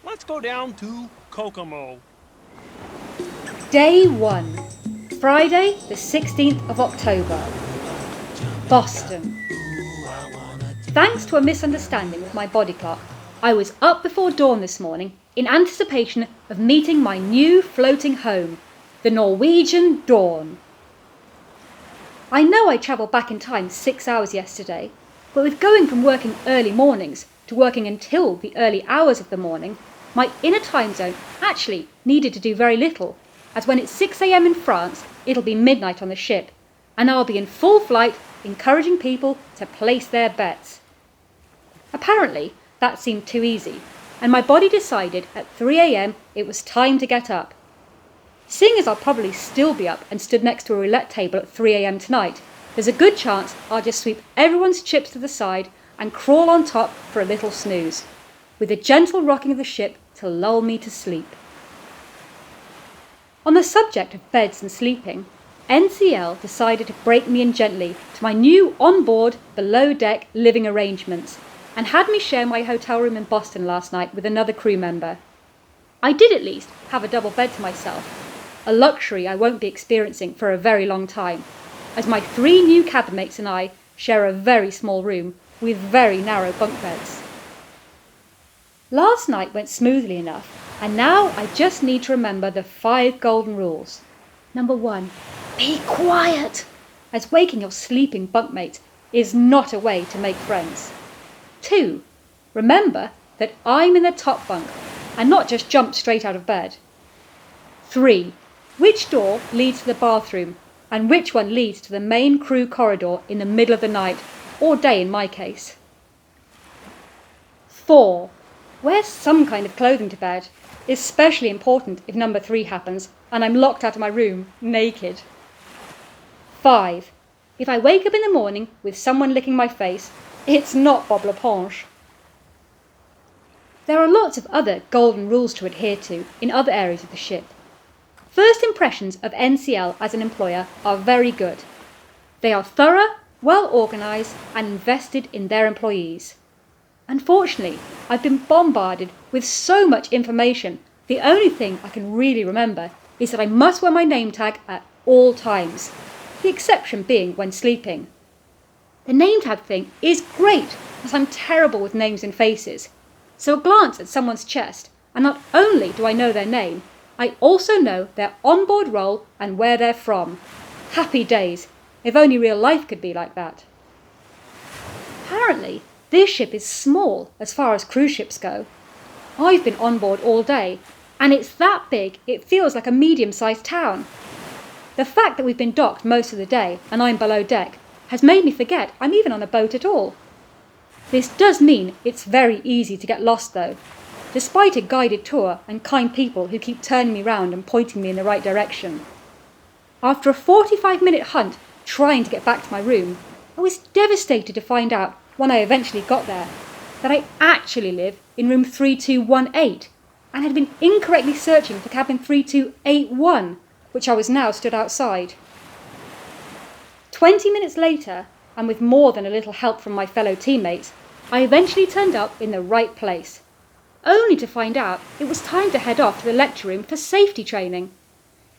Let's go down to Kokomo. Day 1, Friday the 16th of October, Boston. Thanks to a misunderstanding with my body clock, I was up before dawn this morning in anticipation of meeting my new floating home, the Norwegian Dawn. I know I travelled back in time 6 hours yesterday, but with going from working early mornings to working until the early hours of the morning, my inner time zone actually needed to do very little, as when it's 6 a.m. in France, it'll be midnight on the ship, and I'll be in full flight encouraging people to place their bets. Apparently, that seemed too easy, and my body decided at 3 a.m. it was time to get up. Seeing as I'll probably still be up and stood next to a roulette table at 3 a.m. tonight, there's a good chance I'll just sweep everyone's chips to the side and crawl on top for a little snooze, with a gentle rocking of the ship to lull me to sleep. On the subject of beds and sleeping, NCL decided to break me in gently to my new on-board, below-deck living arrangements and had me share my hotel room in Boston last night with another crew member. I did at least have a double bed to myself, a luxury I won't be experiencing for a very long time, as my 3 new cabin mates and I share a very small room with very narrow bunk beds. Last night went smoothly enough, and now I just need to remember the 5 golden rules. Number 1, be quiet, as waking your sleeping bunkmate is not a way to make friends. 2, remember that I'm in the top bunk and not just jump straight out of bed. 3, which door leads to the bathroom and which one leads to the main crew corridor in the middle of the night, or day in my case. 4, wear some kind of clothing to bed, especially important if number 3 happens and I'm locked out of my room naked. 5, if I wake up in the morning with someone licking my face, it's not Bob Laponge. There are lots of other golden rules to adhere to in other areas of the ship. First impressions of NCL as an employer are very good. They are thorough, well organised and invested in their employees. Unfortunately, I've been bombarded with so much information, the only thing I can really remember is that I must wear my name tag at all times, the exception being when sleeping. The name tag thing is great, as I'm terrible with names and faces, so a glance at someone's chest, and not only do I know their name, I also know their onboard role and where they're from. Happy days, if only real life could be like that. Apparently, this ship is small as far as cruise ships go. I've been on board all day, and it's that big it feels like a medium-sized town. The fact that we've been docked most of the day and I'm below deck has made me forget I'm even on a boat at all. This does mean it's very easy to get lost though, despite a guided tour and kind people who keep turning me round and pointing me in the right direction. After a 45-minute hunt trying to get back to my room, I was devastated to find out, when I eventually got there, that I actually live in room 3218 and had been incorrectly searching for cabin 3281, which I was now stood outside. 20 minutes later, and with more than a little help from my fellow teammates, I eventually turned up in the right place, only to find out it was time to head off to the lecture room for safety training.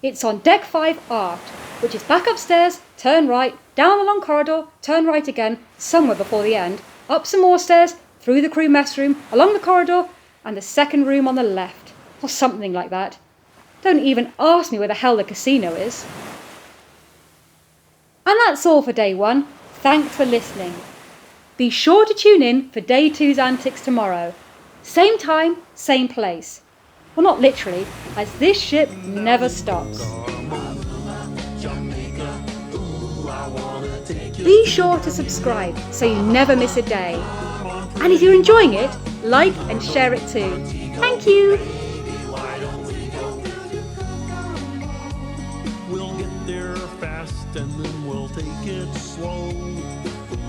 It's on deck 5 aft, which is back upstairs, turn right, down the long corridor, turn right again, somewhere before the end, up some more stairs, through the crew mess room, along the corridor, and the second room on the left, or something like that. Don't even ask me where the hell the casino is. And that's all for day 1. Thanks for listening. Be sure to tune in for day 2's antics tomorrow. Same time, same place. Well, not literally, as this ship never stops. Be sure to subscribe so you never miss a day. And if you're enjoying it, like and share it too. Thank you! We'll get there fast and then we'll take it slow.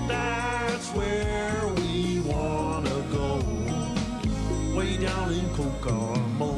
That's where we wanna go. Way down in Kokomo.